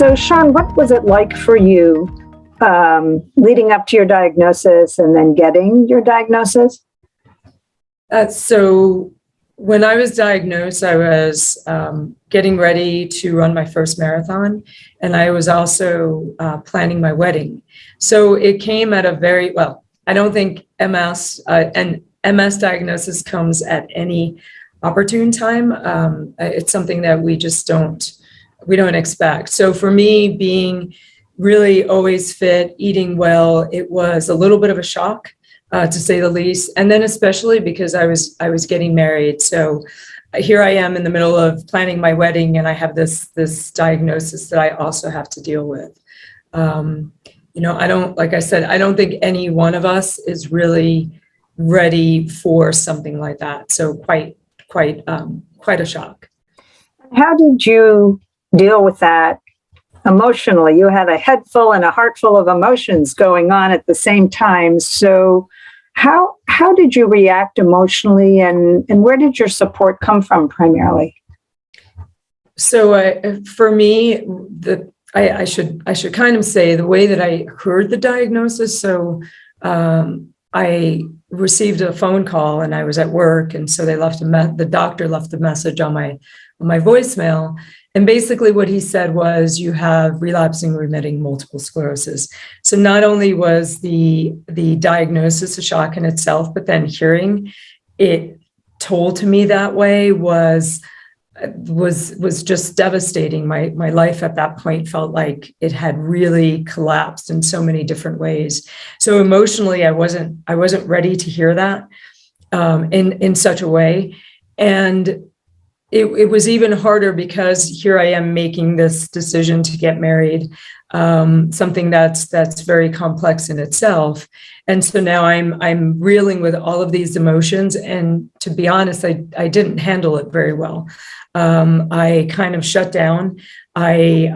So, Shawn, what was it like for you leading up to your diagnosis and then getting your diagnosis? So when I was diagnosed, I was getting ready to run my first marathon, and I was also planning my wedding. So it came at a very, well, I don't think and MS diagnosis comes at any opportune time. It's something that we just we don't expect. So for me, being really always fit, eating well, it was a little bit of a shock, to say the least. And then especially because I was getting married. So here I am in the middle of planning my wedding, and I have this diagnosis that I also have to deal with. Like I said, I don't think any one of us is really ready for something like that. So quite a shock. How did you deal with that emotionally? You had a head full and a heart full of emotions going on at the same time. So how did you react emotionally, and where did your support come from primarily? So for me, I should kind of say the way that I heard the diagnosis. So I received a phone call, and I was at work, and so the doctor left a message on my voicemail. And basically what he said was, you have relapsing remitting multiple sclerosis. So not only was the diagnosis a shock in itself, but then hearing it told to me that way was just devastating. My life at that point felt like it had really collapsed in so many different ways. So emotionally, I wasn't ready to hear that in such a way. And it was even harder because here I am making this decision to get married, something that's very complex in itself. And so now I'm reeling with all of these emotions. And to be honest, I didn't handle it very well. I kind of shut down. I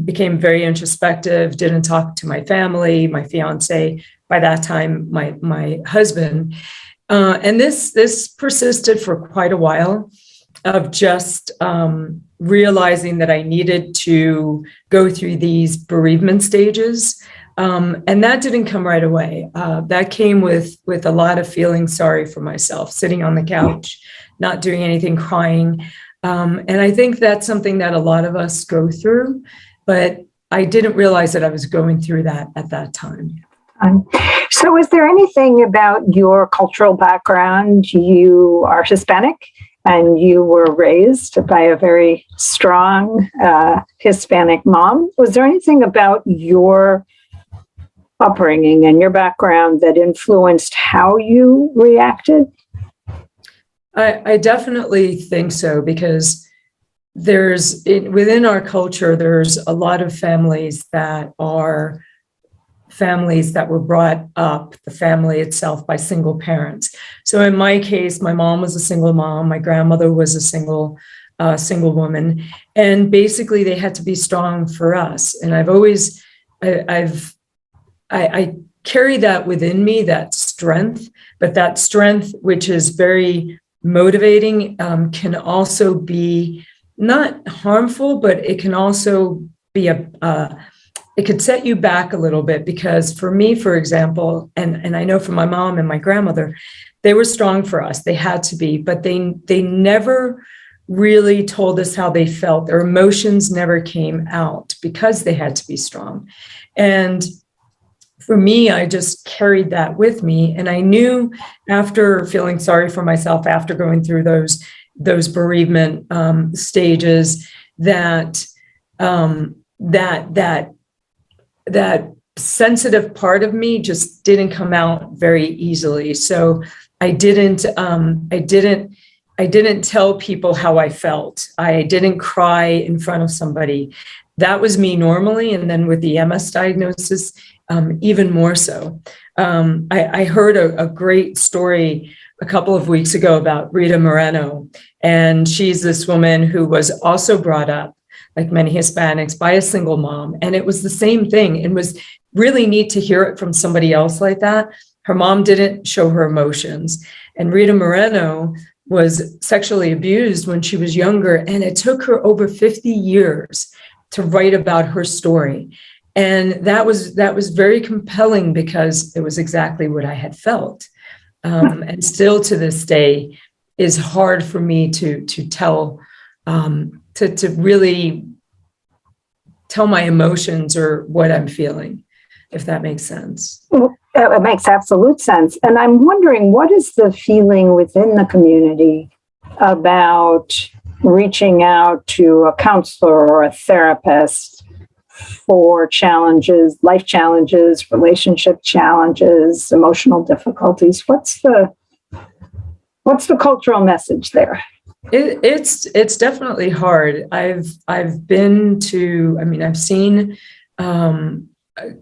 became very introspective, didn't talk to my family, my fiance, by that time, my husband. And this persisted for quite a while, of just realizing that I needed to go through these bereavement stages. And that didn't come right away. That came with a lot of feeling sorry for myself, sitting on the couch, not doing anything, crying. And I think that's something that a lot of us go through, but I didn't realize that I was going through that at that time. So is there anything about your cultural background? You are Hispanic, and you were raised by a very strong Hispanic mom. Was there anything about your upbringing and your background that influenced how you reacted? I definitely think so, because within our culture, there's a lot of families that were brought up, the family itself, by single parents. So in my case, my mom was a single mom. My grandmother was a single woman. And basically they had to be strong for us. And I carry that within me, that strength, but that strength, which is very motivating, can also be not harmful, but it can also be it could set you back a little bit. Because for me, for example, and I know for my mom and my grandmother, they were strong for us. They had to be, but they never really told us how they felt. Their emotions never came out because they had to be strong. And for me, I just carried that with me. And I knew, after feeling sorry for myself, after going through those bereavement stages, that sensitive part of me just didn't come out very easily. So I didn't tell people how I felt. I didn't cry in front of somebody. That was me normally. And then with the MS diagnosis, even more so. I heard a great story a couple of weeks ago about Rita Moreno. And she's this woman who was also brought up, like many Hispanics, by a single mom. And it was the same thing. It was really neat to hear it from somebody else like that. Her mom didn't show her emotions. And Rita Moreno was sexually abused when she was younger. And it took her over 50 years to write about her story. And that was very compelling because it was exactly what I had felt. And still to this day is hard for me to tell, to really tell my emotions or what I'm feeling, if that makes sense. It makes absolute sense. And I'm wondering, what is the feeling within the community about reaching out to a counselor or a therapist for challenges, life challenges, relationship challenges, emotional difficulties? What's the cultural message there? It's definitely hard. I've been to, I mean, I've seen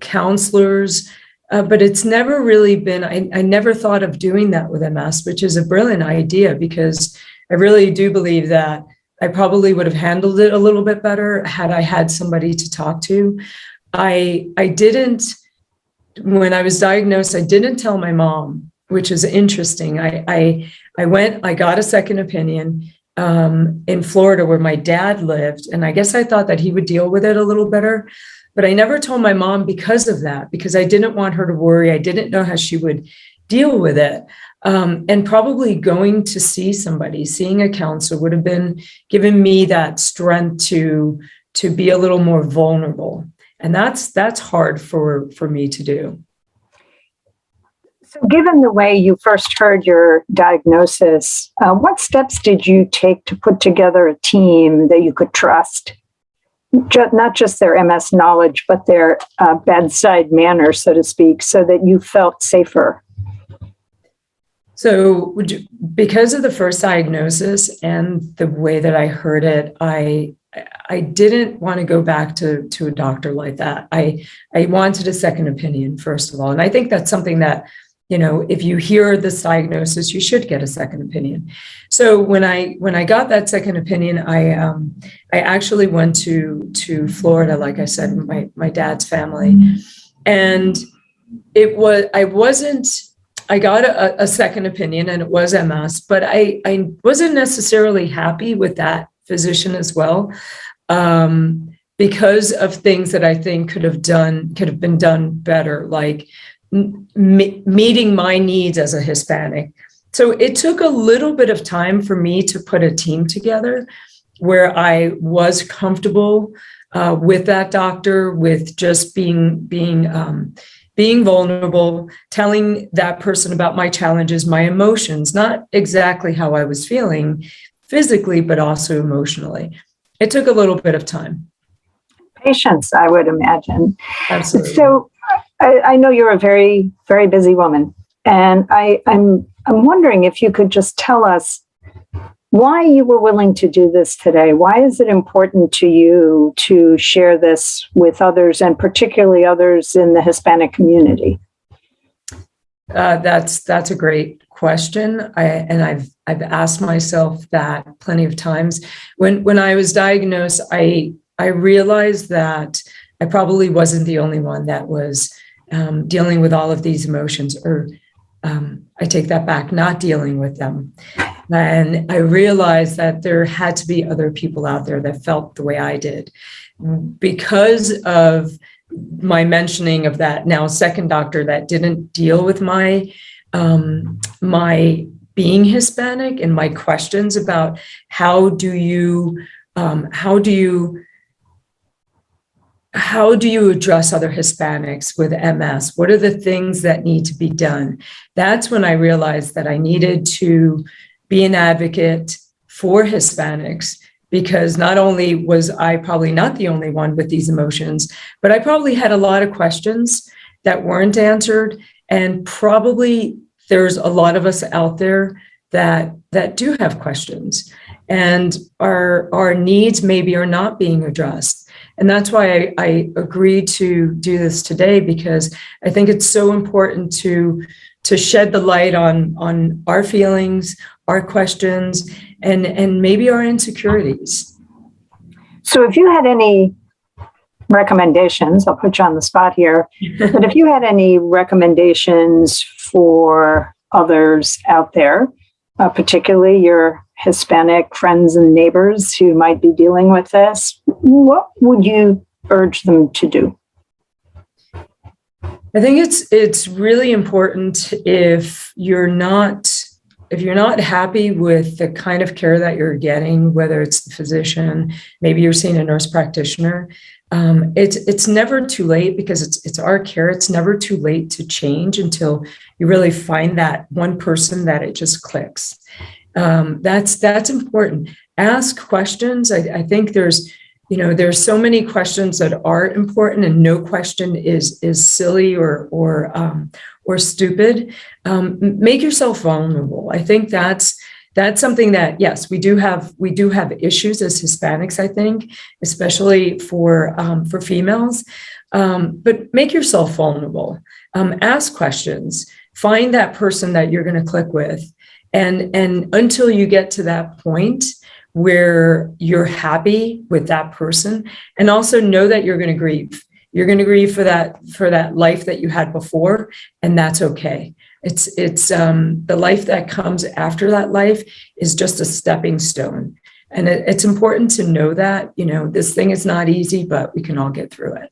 counselors, but it's never really been, I never thought of doing that with MS, which is a brilliant idea, because I really do believe that I probably would have handled it a little bit better had I had somebody to talk to. I didn't, when I was diagnosed, I didn't tell my mom, which is interesting. I got a second opinion in Florida where my dad lived. And I guess I thought that he would deal with it a little better, but I never told my mom because of that, because I didn't want her to worry. I didn't know how she would deal with it. And probably going to see somebody, seeing a counselor would have been giving me that strength to be a little more vulnerable. And that's hard for me to do. So given the way you first heard your diagnosis, what steps did you take to put together a team that you could trust? Not just their MS knowledge, but their bedside manner, so to speak, so that you felt safer? So because of the first diagnosis and the way that I heard it, I didn't want to go back to a doctor like that. I wanted a second opinion, first of all. And I think that's something that, you know, if you hear this diagnosis, you should get a second opinion. So when I got that second opinion, I actually went to Florida, like I said, my dad's family. And I got a second opinion, and it was MS, but I wasn't necessarily happy with that physician as well, because of things that I think could have been done better, like meeting my needs as a Hispanic. So it took a little bit of time for me to put a team together where I was comfortable with that doctor, with just being vulnerable, telling that person about my challenges, my emotions, not exactly how I was feeling physically, but also emotionally. It took a little bit of time. Patience, I would imagine. Absolutely. So I know you're a very, very busy woman, and I'm wondering if you could just tell us why you were willing to do this today. Why is it important to you to share this with others, and particularly others in the Hispanic community? That's a great question. I've asked myself that plenty of times. When I was diagnosed, I realized that I probably wasn't the only one that was dealing with all of these emotions, or I take that back, not dealing with them. And I realized that there had to be other people out there that felt the way I did. Because of my mentioning of that now second doctor that didn't deal with my being Hispanic and my questions about how do you address other Hispanics with MS? What are the things that need to be done? That's when I realized that I needed to be an advocate for Hispanics, because not only was I probably not the only one with these emotions, but I probably had a lot of questions that weren't answered. And probably there's a lot of us out there that do have questions, and our needs maybe are not being addressed. And that's why I agreed to do this today, because I think it's so important to shed the light on our feelings, our questions, and maybe our insecurities. So if you had any recommendations, I'll put you on the spot here, but if you had any recommendations for others out there, particularly your Hispanic friends and neighbors who might be dealing with this, what would you urge them to do? I think it's really important if you're not happy with the kind of care that you're getting, whether it's the physician, maybe you're seeing a nurse practitioner. It's never too late, because it's our care. It's never too late to change until you really find that one person that it just clicks. That's important. Ask questions. I think there's so many questions that are important, and no question is silly or stupid. Make yourself vulnerable. I think that's something that, yes, we do have issues as Hispanics, I think, especially for females. But make yourself vulnerable. Ask questions. Find that person that you're going to click with, and until you get to that point where you're happy with that person, and also know that you're going to grieve. You're going to grieve for that life that you had before, and that's okay. It's the life that comes after that life is just a stepping stone. And it's important to know that, this thing is not easy, but we can all get through it.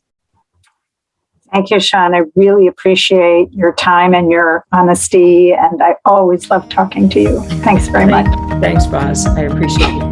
Thank you, Shawn. I really appreciate your time and your honesty, and I always love talking to you. Thanks very much. Thanks, Roz. I appreciate it.